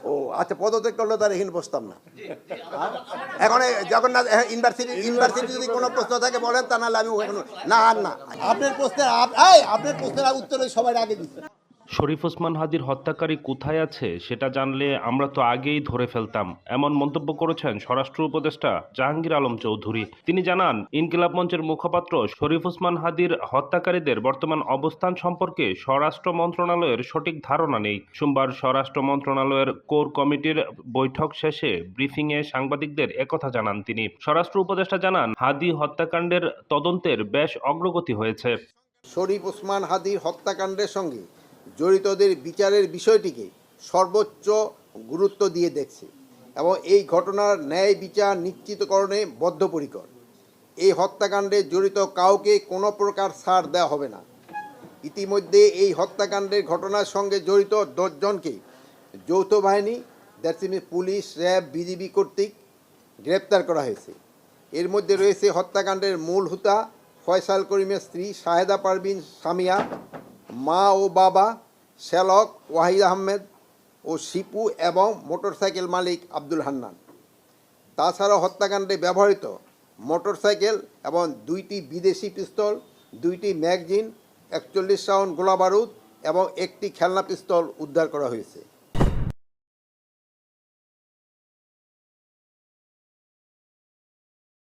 ও আচ্ছা, পদত্যাগ করলে তার এখানে বসতাম না। এখন যখন না ইউনিভার্সিটি যদি কোনো প্রশ্ন থাকে বলেন, তা নাহলে আমি এখন না আর না। আপনার প্রশ্নের উত্তর সবাই আগে দিচ্ছে। শরীফ ওসমান হাদির হত্যাকারী কোথায় আছে সেটা জানলে আমরা তো আগেই ধরে ফেলতাম, এমন মন্তব্য করেছেন স্বরাষ্ট্র উপদেষ্টা জাহাঙ্গীর আলম চৌধুরী। তিনি জানান, ইনকিলাব মঞ্চের মুখপাত্র শরীফ ওসমান হাদির হত্যাকারীদের বর্তমান অবস্থান সম্পর্কে স্বরাষ্ট্র মন্ত্রণালয়ের সঠিক ধারণা নেই। সোমবার স্বরাষ্ট্র মন্ত্রণালয়ের কোর কমিটির বৈঠক শেষে ব্রিফিংয়ে সাংবাদিকদের একথা জানান তিনি। স্বরাষ্ট্র উপদেষ্টা জানান, হাদি হত্যাকাণ্ডের তদন্তের বেশ অগ্রগতি হয়েছে। শরীফ ওসমান হাদির হত্যাকাণ্ডের সঙ্গে জড়িতদের বিচারের বিষয়টিকে সর্বোচ্চ গুরুত্ব দিয়ে দেখছে এবং এই ঘটনার ন্যায় বিচার নিশ্চিতকরণে বদ্ধপরিকর। এই হত্যাকাণ্ডে জড়িত কাউকে কোনো প্রকার ছাড় দেওয়া হবে না। ইতিমধ্যে এই হত্যাকাণ্ডের ঘটনার সঙ্গে জড়িত 10 জনকে যৌথ বাহিনী, that's mean police, RAB, BGB কর্তৃক গ্রেপ্তার করা হয়েছে। এর মধ্যে রয়েছে হত্যাকাণ্ডের মূল হুতা ফয়সাল করিমের স্ত্রী শাহেদা পারভিন সামিয়া, মা ও বাবা শ্যালক ওয়াহিদ আহমেদ ও শিপু এবং মোটরসাইকেল মালিক আব্দুল হান্নান। তাছাড়া হত্যাকাণ্ডে ব্যবহৃত মোটরসাইকেল এবং 2টি বিদেশি পিস্তল, 2টি ম্যাগজিন, 41 রাউন্ড গোলাবারুদ এবং একটি খেলনা পিস্তল উদ্ধার করা হয়েছে।